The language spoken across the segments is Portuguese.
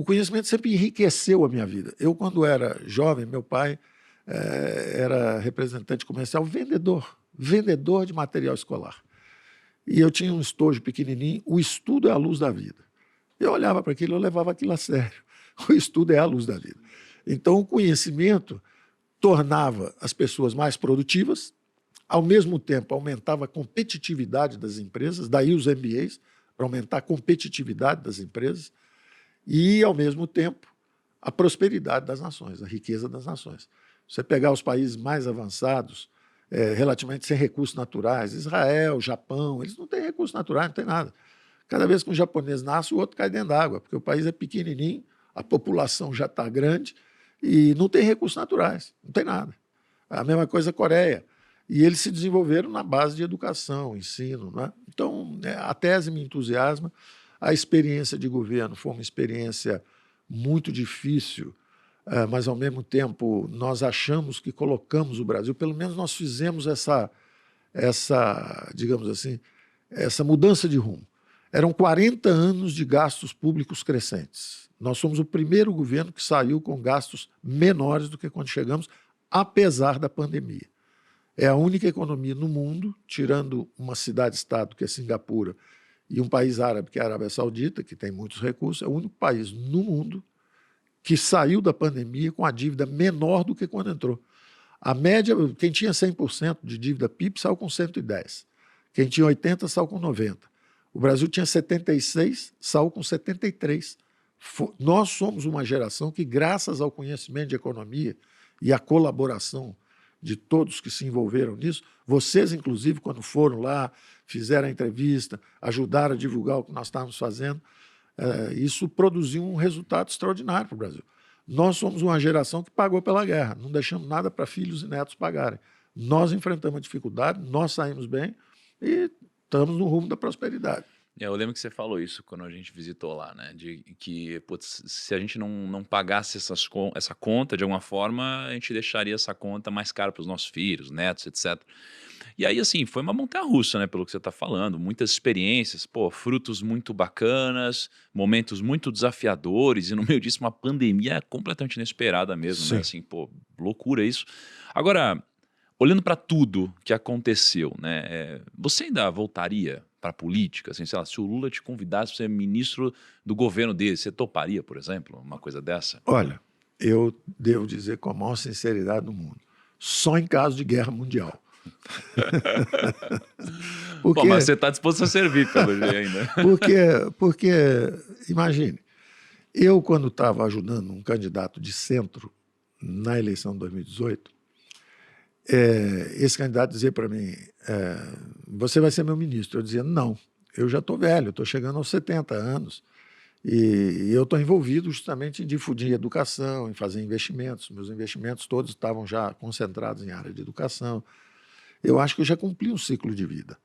conhecimento sempre enriqueceu a minha vida. Eu, quando era jovem, meu pai era representante comercial, vendedor de material escolar. E eu tinha um estojo pequenininho, o estudo é a luz da vida. Eu olhava para aquilo, eu levava aquilo a sério. O estudo é a luz da vida. Então, o conhecimento tornava as pessoas mais produtivas, ao mesmo tempo aumentava a competitividade das empresas, daí os MBAs, para aumentar a competitividade das empresas, e, ao mesmo tempo, a prosperidade das nações, a riqueza das nações. Você pegar os países mais avançados, relativamente sem recursos naturais, Israel, Japão, eles não têm recursos naturais, não tem nada. Cada vez que um japonês nasce, o outro cai dentro d'água, porque o país é pequenininho, a população já está grande e não tem recursos naturais, não tem nada. A mesma coisa a Coreia. E eles se desenvolveram na base de educação, ensino. Né? Então, a tese me entusiasma. A experiência de governo foi uma experiência muito difícil, mas, ao mesmo tempo, nós achamos que colocamos o Brasil, pelo menos nós fizemos essa digamos assim, essa mudança de rumo. Eram 40 anos de gastos públicos crescentes. Nós somos o primeiro governo que saiu com gastos menores do que quando chegamos, apesar da pandemia. É a única economia no mundo, tirando uma cidade-estado, que é Singapura, e um país árabe, que é a Arábia Saudita, que tem muitos recursos, é o único país no mundo que saiu da pandemia com a dívida menor do que quando entrou. A média, quem tinha 100% de dívida PIB saiu com 110%. Quem tinha 80% saiu com 90%. O Brasil tinha 76%, saiu com 73%. Nós somos uma geração que, graças ao conhecimento de economia e à colaboração de todos que se envolveram nisso, vocês, inclusive, quando foram lá, fizeram a entrevista, ajudaram a divulgar o que nós estávamos fazendo, isso produziu um resultado extraordinário para o Brasil. Nós somos uma geração que pagou pela guerra, não deixamos nada para filhos e netos pagarem. Nós enfrentamos a dificuldade, nós saímos bem e estamos no rumo da prosperidade. Eu lembro que você falou isso quando a gente visitou lá, né? De que, putz, se a gente não pagasse essa conta de alguma forma, a gente deixaria essa conta mais cara para os nossos filhos, netos, etc. E aí, assim, foi uma montanha-russa, né? Pelo que você está falando, muitas experiências, pô, frutos muito bacanas, momentos muito desafiadores, e no meio disso uma pandemia completamente inesperada mesmo, né? Sim. Assim, pô, loucura isso. Agora, olhando para tudo que aconteceu, né? Você ainda voltaria para a política? Assim, sei lá, se o Lula te convidasse para ser ministro do governo dele, você toparia, por exemplo, uma coisa dessa? Olha, eu devo dizer com a maior sinceridade do mundo, só em caso de guerra mundial. Bom, mas você está disposto a servir, pelo jeito ainda. Porque, imagine, eu, quando estava ajudando um candidato de centro na eleição de 2018, esse candidato dizia para mim, você vai ser meu ministro. Eu dizia, não, eu já estou velho, estou chegando aos 70 anos e eu estou envolvido justamente em difundir educação, em fazer investimentos. Meus investimentos todos estavam já concentrados em área de educação. Eu acho que eu já cumpri um ciclo de vida.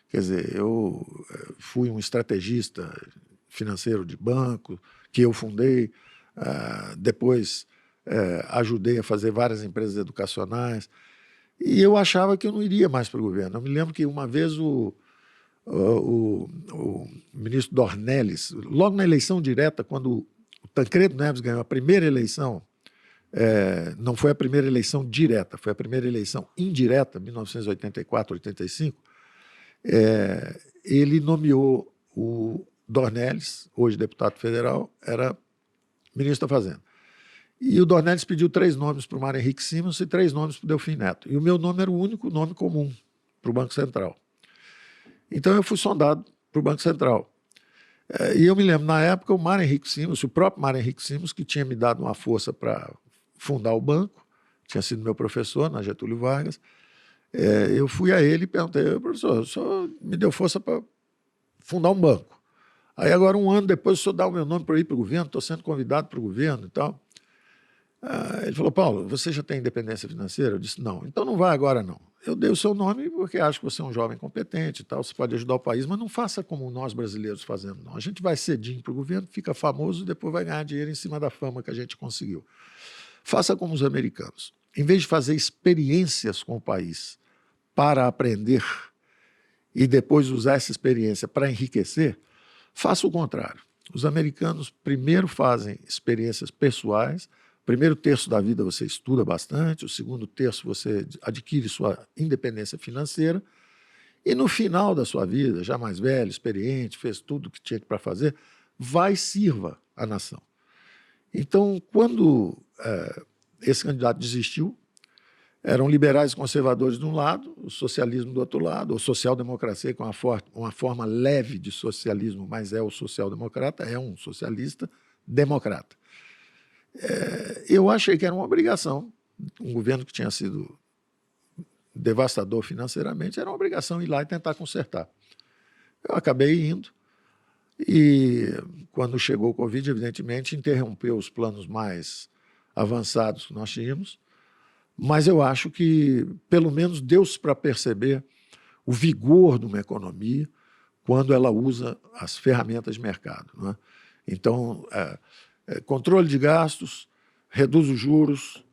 Quer dizer, eu fui um estrategista financeiro de banco, que eu fundei, depois ajudei a fazer várias empresas educacionais, e eu achava que eu não iria mais para o governo. Eu me lembro que uma vez o ministro Dornelles, logo na eleição direta, quando o Tancredo Neves ganhou a primeira eleição, não foi a primeira eleição direta, foi a primeira eleição indireta, 1984, 85, ele nomeou o Dornelles, hoje deputado federal, era ministro da Fazenda. E o Dornelles pediu 3 nomes para o Mário Henrique Simons e 3 nomes para o Delfim Neto. E o meu nome era o único nome comum para o Banco Central. Então eu fui sondado para o Banco Central. E eu me lembro, na época, o Mário Henrique Simons, o próprio Mário Henrique Simons, que tinha me dado uma força para fundar o banco, tinha sido meu professor na Getúlio Vargas, eu fui a ele e perguntei, professor, o senhor me deu força para fundar um banco. Aí agora, um ano depois, o senhor dá o meu nome para ir para o governo, estou sendo convidado para o governo e tal. Ele falou, Paulo, você já tem independência financeira? Eu disse, não. Então não vai agora, não. Eu dei o seu nome porque acho que você é um jovem competente e tal, você pode ajudar o país, mas não faça como nós brasileiros fazemos, não. A gente vai cedinho para o governo, fica famoso e depois vai ganhar dinheiro em cima da fama que a gente conseguiu. Faça como os americanos. Em vez de fazer experiências com o país para aprender e depois usar essa experiência para enriquecer, faça o contrário. Os americanos primeiro fazem experiências pessoais, o primeiro terço da vida você estuda bastante, o segundo terço você adquire sua independência financeira, e no final da sua vida, já mais velho, experiente, fez tudo o que tinha para fazer, vai e sirva a nação. Então, quando esse candidato desistiu, eram liberais e conservadores de um lado, o socialismo do outro lado, ou social-democracia, com uma forma leve de socialismo, mas é o social-democrata, é um socialista democrata. Eu achei que era uma obrigação, um governo que tinha sido devastador financeiramente, era uma obrigação ir lá e tentar consertar. Eu acabei indo, e quando chegou o Covid, evidentemente, interrompeu os planos mais avançados que nós tínhamos, mas eu acho que, pelo menos, deu-se para perceber o vigor de uma economia quando ela usa as ferramentas de mercado, não é? Então, controle de gastos, reduz os juros,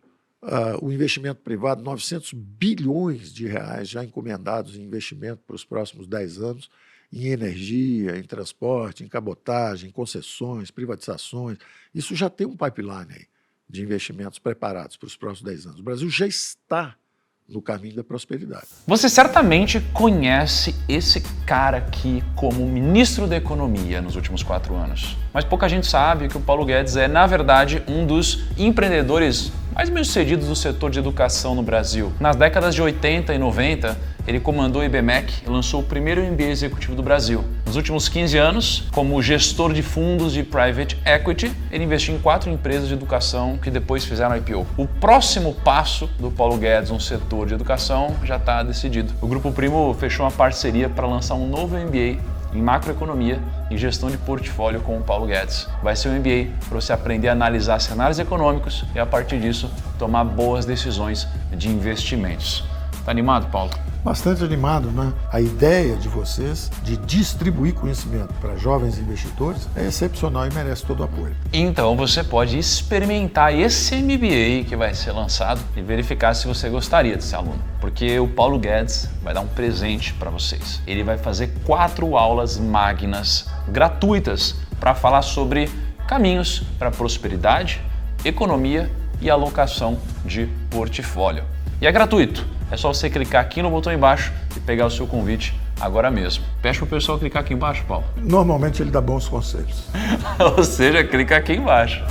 o investimento privado, 900 bilhões de reais já encomendados em investimento para os próximos 10 anos, em energia, em transporte, em cabotagem, em concessões, privatizações. Isso já tem um pipeline aí de investimentos preparados para os próximos 10 anos. O Brasil já está no caminho da prosperidade. Você certamente conhece esse cara aqui como ministro da Economia nos últimos 4 anos. Mas pouca gente sabe que o Paulo Guedes é, na verdade, um dos empreendedores mais bem-sucedidos do setor de educação no Brasil. Nas décadas de 80 e 90, ele comandou o IBMEC e lançou o primeiro MBA executivo do Brasil. Nos últimos 15 anos, como gestor de fundos de private equity, ele investiu em 4 empresas de educação que depois fizeram IPO. O próximo passo do Paulo Guedes no setor de educação já está decidido. O Grupo Primo fechou uma parceria para lançar um novo MBA em macroeconomia e gestão de portfólio com o Paulo Guedes. Vai ser um MBA para você aprender a analisar cenários econômicos e, a partir disso, tomar boas decisões de investimentos. Tá animado, Paulo? Bastante animado, né? A ideia de vocês de distribuir conhecimento para jovens investidores é excepcional e merece todo o apoio. Então você pode experimentar esse MBA que vai ser lançado e verificar se você gostaria de ser aluno. Porque o Paulo Guedes vai dar um presente para vocês. Ele vai fazer 4 aulas magnas gratuitas para falar sobre caminhos para prosperidade, economia e alocação de portfólio. E é gratuito. É só você clicar aqui no botão embaixo e pegar o seu convite agora mesmo. Peço para o pessoal clicar aqui embaixo, Paulo. Normalmente ele dá bons conselhos. Ou seja, clica aqui embaixo.